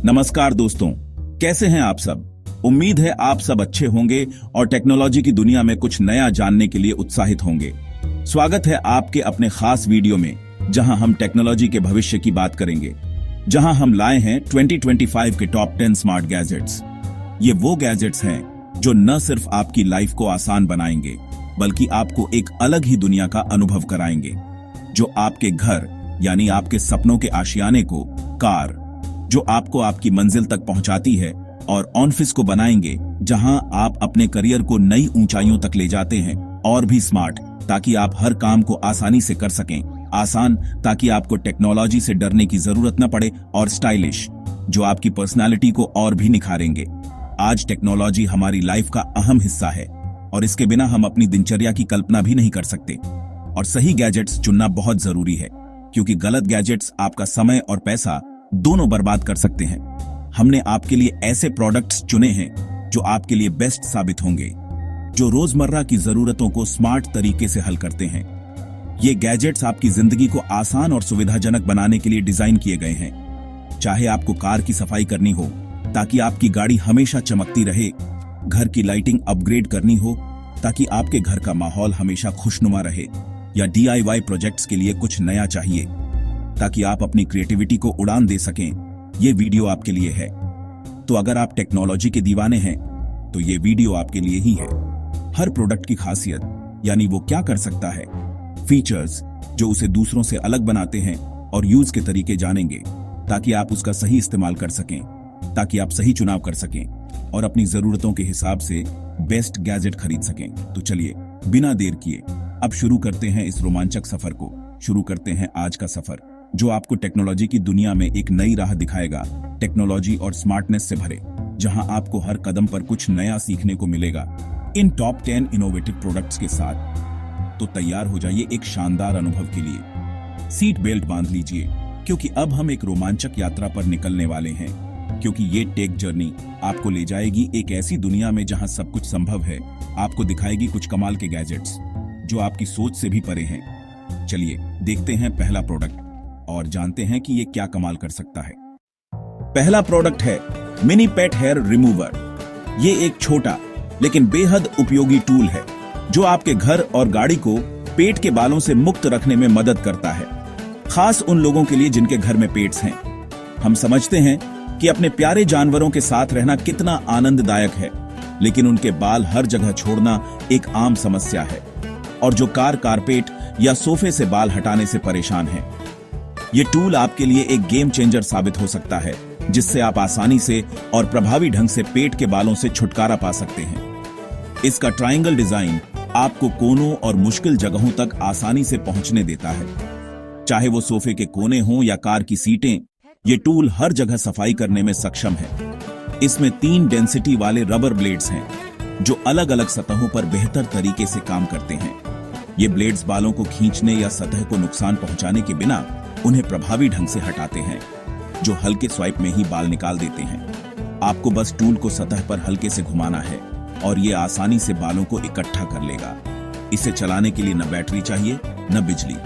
नमस्कार दोस्तों, कैसे हैं आप सब। उम्मीद है आप सब अच्छे होंगे और टेक्नोलॉजी की दुनिया में कुछ नया जानने के लिए उत्साहित होंगे। स्वागत है आपके अपने खास वीडियो में, जहां हम टेक्नोलॉजी के भविष्य की बात करेंगे। जहां हम लाए हैं 2025 के टॉप 10 स्मार्ट गैजेट्स। ये वो गैजेट्स हैं जो न सिर्फ आपकी लाइफ को आसान बनाएंगे, बल्कि आपको एक अलग ही दुनिया का अनुभव कराएंगे, जो आपके घर यानी आपके सपनों के आशियाने को, कार जो आपको आपकी मंजिल तक पहुंचाती है, और ऑफिस को बनाएंगे जहां आप अपने करियर को नई ऊंचाइयों तक ले जाते हैं, और भी स्मार्ट ताकि आप हर काम को आसानी से कर सकें। आसान ताकि आपको टेक्नोलॉजी से डरने की जरूरत न पड़े, और स्टाइलिश जो आपकी पर्सनालिटी को और भी निखारेंगे। आज टेक्नोलॉजी हमारी लाइफ का अहम हिस्सा है और इसके बिना हम अपनी दिनचर्या की कल्पना भी नहीं कर सकते। और सही गैजेट्स चुनना बहुत जरूरी है, क्योंकि गलत गैजेट्स आपका समय और पैसा दोनों बर्बाद कर सकते हैं। हमने आपके लिए ऐसे प्रोडक्ट्स चुने हैं जो आपके लिए बेस्ट साबित होंगे, जो रोजमर्रा की जरूरतों को स्मार्ट तरीके से हल करते हैं। ये गैजेट्स आपकी जिंदगी को आसान और सुविधाजनक बनाने के लिए डिजाइन किए गए हैं। चाहे आपको कार की सफाई करनी हो ताकि आपकी गाड़ी हमेशा चमकती रहे, घर की लाइटिंग अपग्रेड करनी हो ताकि आपके घर का माहौल हमेशा खुशनुमा रहे, या DIY प्रोजेक्ट्स के लिए कुछ नया चाहिए ताकि आप अपनी क्रिएटिविटी को उड़ान दे सकें, ये वीडियो आपके लिए है। तो अगर आप टेक्नोलॉजी के दीवाने हैं तो ये वीडियो आपके लिए ही है। हर प्रोडक्ट की खासियत यानी वो क्या कर सकता है, फीचर्स जो उसे दूसरों से अलग बनाते हैं, और यूज के तरीके जानेंगे ताकि आप उसका सही इस्तेमाल कर सकें, ताकि आप सही चुनाव कर सकें और अपनी जरूरतों के हिसाब से बेस्ट गैजेट खरीद सकें। तो चलिए बिना देर किए अब शुरू करते हैं इस रोमांचक सफर को। शुरू करते हैं आज का सफर, जो आपको टेक्नोलॉजी की दुनिया में एक नई राह दिखाएगा, टेक्नोलॉजी और स्मार्टनेस से भरे, जहां आपको हर कदम पर कुछ नया सीखने को मिलेगा। इन टॉप 10 इनोवेटिव प्रोडक्ट्स के साथ तो तैयार हो जाइए एक शानदार अनुभव के लिए। सीट बेल्ट बांध लीजिए, क्योंकि अब हम एक रोमांचक यात्रा पर निकलने वाले हैं। क्योंकि ये टेक जर्नी आपको ले जाएगी एक ऐसी दुनिया में जहां सब कुछ संभव है। आपको दिखाएगी कुछ कमाल के गैजेट्स जो आपकी सोच से भी परे हैं। चलिए देखते हैं पहला प्रोडक्ट और जानते हैं कि ये क्या कमाल कर सकता है। पहला प्रोडक्ट है मिनी पेट हेयर रिमूवर। ये एक छोटा लेकिन बेहद उपयोगी टूल है जो आपके घर और गाड़ी को पेट के बालों से मुक्त रखने में मदद करता है, खास उन लोगों के लिए जिनके घर में पेट्स हैं। हम समझते हैं कि अपने प्यारे जानवरों के साथ रहना कितना आनंददायक है, लेकिन उनके बाल हर जगह छोड़ना एक आम समस्या है। और जो कारपेट या सोफे से बाल हटाने से परेशान हैं, ये टूल आपके लिए एक गेम चेंजर साबित हो सकता है, जिससे आप आसानी से और प्रभावी ढंग से पेट के बालों से छुटकारा पा सकते हैं। इसका ट्रायंगल डिजाइन आपको कोनों और मुश्किल जगहों तक आसानी से पहुंचने देता है। चाहे वो सोफे के कोने हों या कार की सीटें, ये टूल हर जगह सफाई करने में सक्षम है। इसमें 3 डेंसिटी वाले रबर ब्लेड्स हैं जो अलग अलग सतहों पर बेहतर तरीके से काम करते हैं। ये ब्लेड्स बालों को खींचने या सतह को नुकसान पहुंचाने के बिना उन्हें प्रभावी ढंग से हटाते हैं, जो हल्के स्वाइप में ही बाल निकाल देते हैं। आपको बस टूल को सतह पर हल्के से घुमाना है और ये आसानी से बालों को इकट्ठा कर लेगा। इसे चलाने के लिए न बैटरी चाहिए न बिजली।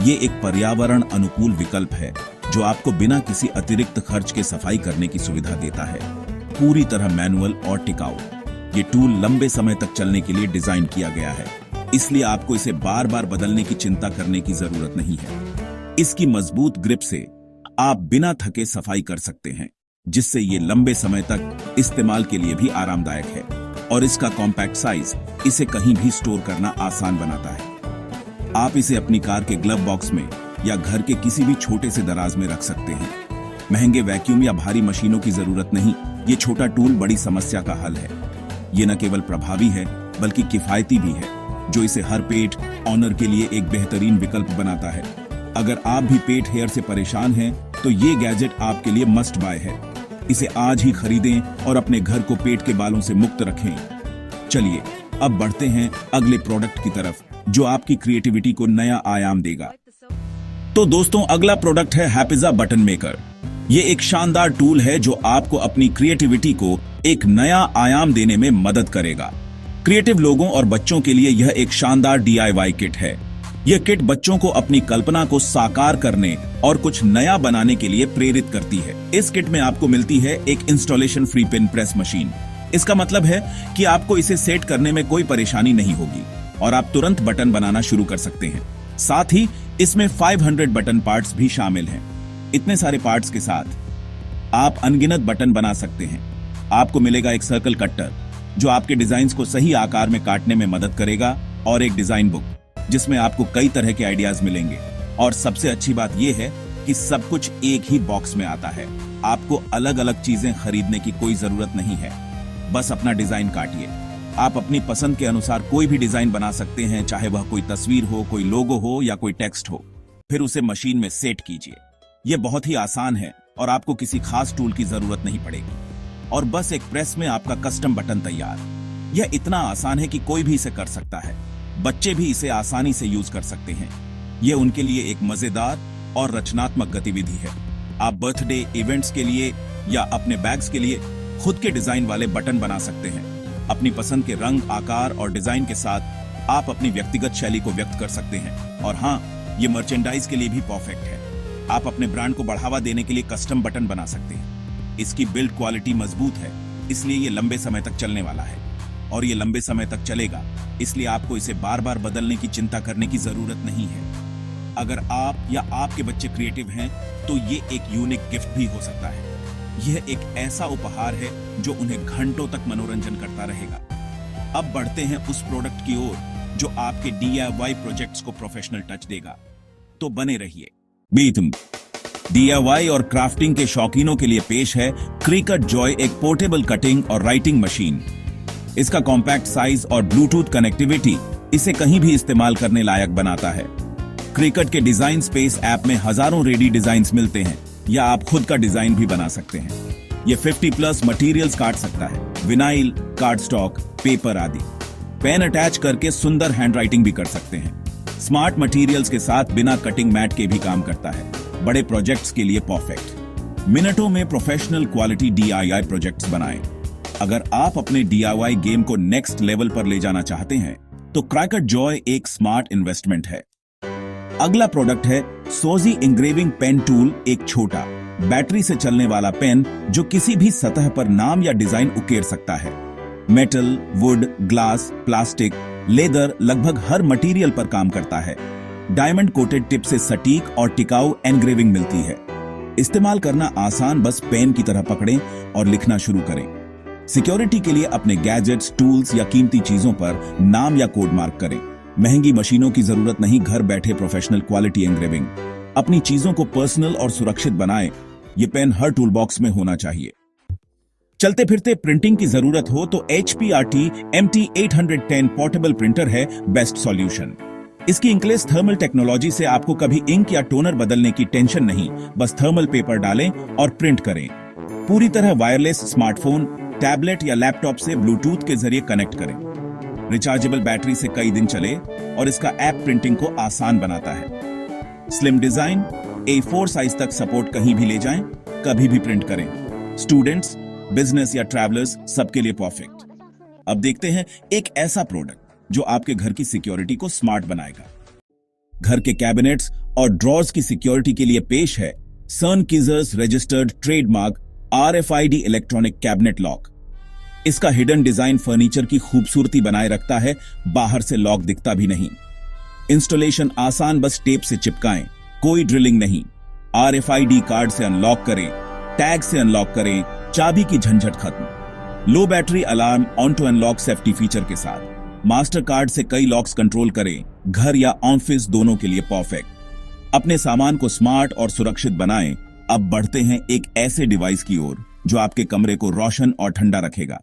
ये एक पर्यावरण अनुकूल विकल्प है जो आपको बिना किसी अतिरिक्त खर्च के सफाई करने की सुविधा देता है। पूरी तरह मैनुअल और टिकाऊ, ये टूल लंबे समय तक चलने के लिए डिजाइन किया गया है, इसलिए आपको इसे बार बार बदलने की चिंता करने की जरूरत नहीं है। इसकी मजबूत ग्रिप से आप बिना थके सफाई कर सकते हैं, जिससे ये लंबे समय तक इस्तेमाल के लिए भी आरामदायक है। और इसका कॉम्पैक्ट साइज इसे कहीं भी स्टोर करना आसान बनाता है। आप इसे अपनी कार के ग्लव बॉक्स में या घर के किसी भी छोटे से दराज में रख सकते हैं। महंगे वैक्यूम या भारी मशीनों की जरूरत नहीं, ये छोटा टूल बड़ी समस्या का हल है। ये न केवल प्रभावी है बल्कि किफायती भी है, जो इसे हर पेट ऑनर के लिए एक बेहतरीन विकल्प बनाता है। अगर आप भी पेट हेयर से परेशान हैं, तो ये गैजेट आपके लिए मस्ट बाय है। इसे आज ही खरीदें और अपने घर को पेट के बालों से मुक्त रखें। चलिए अब बढ़ते हैं अगले प्रोडक्ट की तरफ, जो आपकी क्रिएटिविटी को नया आयाम देगा। तो दोस्तों, अगला प्रोडक्ट है हैपिजा बटन मेकर। ये एक शानदार टूल है जो आपको अपनी क्रिएटिविटी को एक नया आयाम देने में मदद करेगा। क्रिएटिव लोगों और बच्चों के लिए यह एक शानदार DIY किट है। यह किट बच्चों को अपनी कल्पना को साकार करने और कुछ नया बनाने के लिए प्रेरित करती है। इस किट में आपको मिलती है एक installation free pin press machine. इसका मतलब है कि आपको इसे सेट करने में कोई परेशानी नहीं होगी और आप तुरंत बटन बनाना शुरू कर सकते हैं। साथ ही इसमें 500 बटन पार्ट्स भी शामिल हैं। इतने सारे पार्ट्स के साथ आप अनगिनत बटन बना सकते हैं। आपको मिलेगा एक सर्कल कट्टर जो आपके डिजाइन्स को सही आकार में काटने में मदद करेगा और एक डिजाइन बुक जिसमें आपको कई तरह के आइडियाज मिलेंगे। और सबसे अच्छी बात यह है कि सब कुछ एक ही बॉक्स में आता है। आपको अलग अलग चीजें खरीदने की कोई जरूरत नहीं है। बस अपना डिजाइन काटिए। आप अपनी पसंद के अनुसार कोई भी डिजाइन बना सकते हैं, चाहे वह कोई तस्वीर हो, कोई लोगो हो या कोई टेक्स्ट हो। फिर उसे मशीन में सेट कीजिए। यह बहुत ही आसान है और आपको किसी खास टूल की जरूरत नहीं पड़ेगी और बस एक प्रेस में आपका कस्टम बटन तैयार। यह इतना आसान है कि कोई भी इसे कर सकता है। बच्चे भी इसे आसानी से यूज कर सकते हैं। यह उनके लिए एक मजेदार और रचनात्मक गतिविधि है। आप बर्थडे इवेंट्स के लिए या अपने बैग्स के लिए खुद के डिजाइन वाले बटन बना सकते हैं। अपनी पसंद के रंग, आकार और डिजाइन के साथ आप अपनी व्यक्तिगत शैली को व्यक्त कर सकते हैं। और हाँ, ये मर्चेंडाइज के लिए भी परफेक्ट है। आप अपने ब्रांड को बढ़ावा देने के लिए कस्टम बटन बना सकते हैं। इसकी बिल्ड क्वालिटी मजबूत है, इसलिए ये लंबे समय तक चलने वाला है और ये लंबे समय तक चलेगा, इसलिए आपको इसे बार बार बदलने की चिंता करने की जरूरत नहीं है। अगर आप या आपके बच्चे क्रिएटिव हैं तो ये एक यूनिक गिफ्ट भी हो सकता है। यह एक ऐसा उपहार है जो उन्हें घंटों तक मनोरंजन करता रहेगा। अब बढ़ते हैं उस प्रोडक्ट की ओर जो आपके DIY प्रोजेक्ट्स को प्रोफेशनल टच देगा। तो बने रहिए। बीतम DIY और क्राफ्टिंग के शौकीनों के लिए पेश है क्रिकट जॉय, एक पोर्टेबल कटिंग और राइटिंग मशीन। इसका कॉम्पैक्ट साइज और ब्लूटूथ कनेक्टिविटी इसे कहीं भी इस्तेमाल करने लायक बनाता है। क्रिकट के डिजाइन स्पेस ऐप में हजारों रेडी डिजाइन्स मिलते हैं या आप खुद का डिजाइन भी बना सकते हैं। यह 50+ मटेरियल्स काट सकता है, विनाइल, कार्डस्टॉक, पेपर आदि। पेन अटैच करके सुंदर हैंडराइटिंग भी कर सकते हैं। स्मार्ट मटेरियल्स के साथ बिना कटिंग मैट के भी काम करता है। बड़े प्रोजेक्ट्स के लिए परफेक्ट। मिनटों में प्रोफेशनल क्वालिटी DIY प्रोजेक्ट्स बनाएं। अगर आप अपने DIY गेम को नेक्स्ट लेवल पर ले जाना चाहते हैं तो क्रिकट जॉय एक स्मार्ट इन्वेस्टमेंट है। अगला प्रोडक्ट है सोजी इंग्रेविंग पेन टूल, एक छोटा बैटरी से चलने वाला पेन जो किसी भी सतह पर नाम या डिजाइन उकेर सकता है। Metal, would, glass, plastic, leather, लगभग हर मटेरियल पर काम करता है। डायमंड कोटेड टिप से सटीक और टिकाऊ एनग्रेविंग मिलती है। इस्तेमाल करना आसान, बस पेन की तरह पकड़ें और लिखना शुरू करें। सिक्योरिटी के लिए अपने गैजेट्स, टूल्स या कीमती चीजों पर नाम या कोड मार्क करें। महंगी मशीनों की जरूरत नहीं, घर बैठे प्रोफेशनल क्वालिटी एंग्रेविंग। अपनी चीजों को पर्सनल और सुरक्षित बनाएं। ये पेन हर टूल बॉक्स में होना चाहिए। चलते फिरते प्रिंटिंग की जरूरत हो तो HPRT MT810 पोर्टेबल प्रिंटर है बेस्ट सॉल्यूशन। इसकी इंकलेस थर्मल टेक्नोलॉजी से आपको कभी इंक या टोनर बदलने की टेंशन नहीं। बस थर्मल पेपर डालें और प्रिंट करें। पूरी तरह वायरलेस स्मार्टफोन, टैबलेट या लैपटॉप से ब्लूटूथ के जरिए कनेक्ट करें। रिचार्जेबल बैटरी से कई दिन चले और इसका ऐप प्रिंटिंग को आसान बनाता है। स्लिम डिजाइन, A4 साइज तक सपोर्ट, कहीं भी ले जाएं, कभी भी प्रिंट करें। स्टूडेंट्स, बिजनेस या ट्रैवलर्स, सबके लिए परफेक्ट। अब देखते हैं एक ऐसा प्रोडक्ट जो आपके घर की सिक्योरिटी को स्मार्ट बनाएगा। घर के कैबिनेट्स और ड्रॉर्स की सिक्योरिटी के लिए पेश है सनकीजर्स registered trademark RFID electronic cabinet lock. इसका हिडन डिजाइन फर्नीचर की खूबसूरती बनाए रखता है, बाहर से लॉक दिखता भी नहीं। इंस्टॉलेशन आसान, बस टेप से चिपकाएं, कोई ड्रिलिंग नहीं। RFID कार्ड से अनलॉक करें, टैग से अनलॉक करें, चाबी की झंझट खत्म। Low battery alarm, on to unlock safety feature के साथ। मास्टर कार्ड से कई लॉक्स कंट्रोल करें, घर या ऑफिस दोनों के लिए परफेक्ट। अपने सामान को स्मार्ट और सुरक्षित बनाएं। अब बढ़ते हैं एक ऐसे डिवाइस की ओर जो आपके कमरे को रोशन और ठंडा रखेगा।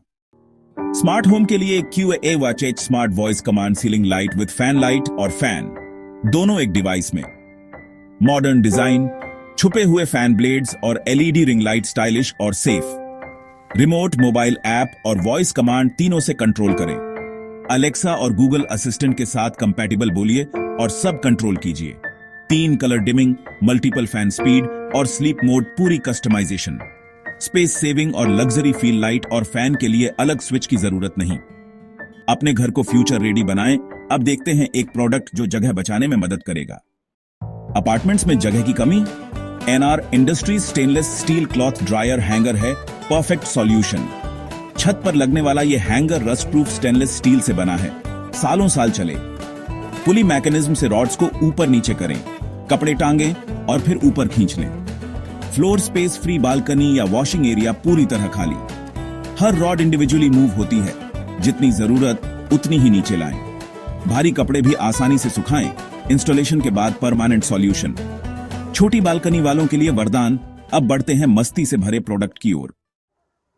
स्मार्ट होम के लिए QA Watch H smart voice command ceiling light with fan light और फैन, दोनों एक डिवाइस में। मॉडर्न डिजाइन, छुपे हुए फैन ब्लेड्स और LED रिंग लाइट, स्टाइलिश और सेफ। रिमोट, मोबाइल ऐप और वॉइस कमांड तीनों से कंट्रोल करें। अलेक्सा और गूगल असिस्टेंट के साथ कंपैटिबल बोलिए और सब कंट्रोल कीजिए। 3 colour dimming, multiple fan speed और स्लीप मोड, पूरी कस्टमाइजेशन। स्पेस सेविंग और लग्जरी फील लाइट और फैन के लिए अलग स्विच की जरूरत नहीं। अपने घर को फ्यूचर रेडी बनाएं अब देखते हैं एक प्रोडक्ट जो जगह बचाने में मदद करेगा। अपार्टमेंट्स में जगह की कमी? NR industries stainless steel cloth dryer hanger है परफेक्ट सॉल्यूशन। छत पर लगने वाला यह hanger rust proof stainless steel से बना है, सालों साल चले। पुली मैकेनिज्म से रॉड्स को ऊपर नीचे करें, कपड़े टांगें और फिर ऊपर खींच लें। फ्लोर स्पेस फ्री बालकनी या वॉशिंग एरिया पूरी तरह खाली। हर रॉड इंडिविजुअली मूव होती है, जितनी जरूरत उतनी ही नीचे लाएं। भारी कपड़े भी आसानी से सुखाएं। इंस्टॉलेशन के बाद परमानेंट सॉल्यूशन। छोटी बालकनी वालों के लिए वरदान। अब बढ़ते हैं मस्ती से भरे प्रोडक्ट की ओर।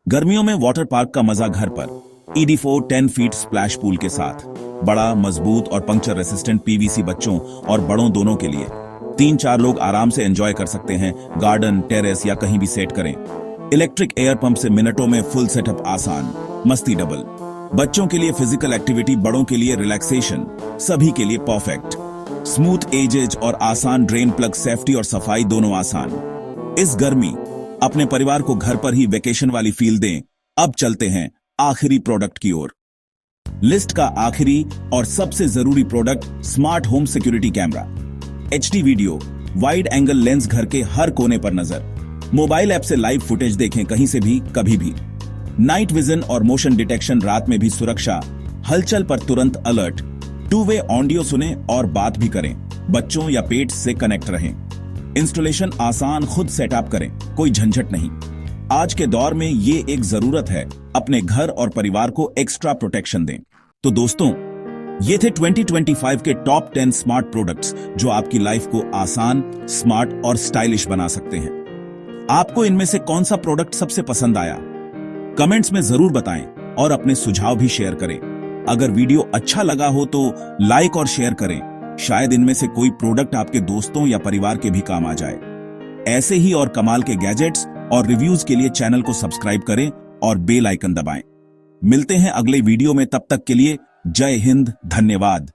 गर्मियों में वाटर पार्क का मजा घर पर। ED4 10 फीट स्प्लैश पूल के साथ बड़ा, मजबूत और पंक्चर रेसिस्टेंट PVC बच्चों और बड़ों दोनों के लिए। 3-4 लोग आराम से एंजॉय कर सकते हैं। गार्डन, टेरेस या कहीं भी सेट करें। इलेक्ट्रिक एयर पंप से मिनटों में फुल सेटअप आसान। मस्ती डबल। बच्चों के लिए फिजिकल एक्टिविटी, बड़ों के लिए रिलैक्सेशन, सभी के लिए परफेक्ट। स्मूथ एजेज और आसान ड्रेन प्लग, सेफ्टी और सफाई दोनों आसान। इस गर्मी अपने परिवार को घर पर ही वेकेशन वाली फील दें। अब चलते हैं आखिरी प्रोडक्ट की ओर। लिस्ट का आखिरी और सबसे जरूरी product smart home security camera. HD video, wide angle lens, घर के हर कोने पर नजर। मोबाइल ऐप से लाइव फुटेज देखें, कहीं से भी कभी भी। नाइट विजन और मोशन डिटेक्शन, रात में भी सुरक्षा। हलचल पर तुरंत अलर्ट। 2-वे ऑडियो सुने और बात भी करें। बच्चों या पेट्स से कनेक्ट रहें। इंस्टॉलेशन आसान, खुद सेटअप करें, कोई झंझट नहीं। आज के दौर में ये एक जरूरत है। अपने घर और परिवार को एक्स्ट्रा प्रोटेक्शन दें। तो दोस्तों, ये थे 2025 के टॉप 10 स्मार्ट प्रोडक्ट्स जो आपकी लाइफ को आसान, स्मार्ट और स्टाइलिश बना सकते हैं। आपको इनमें से कौन सा प्रोडक्ट सबसे पसंद आया? कमेंट्स में जरूर बताएं और अपने सुझाव भी शेयर करें। अगर वीडियो अच्छा लगा हो तो लाइक और शेयर करें। शायद इनमें से कोई प्रोडक्ट आपके दोस्तों या परिवार के भी काम आ जाए। ऐसे ही और कमाल के गैजेट्स और रिव्यूज के लिए चैनल को सब्सक्राइब करें और बेल आइकन दबाएं। मिलते हैं अगले वीडियो में, तब तक के लिए जय हिंद, धन्यवाद।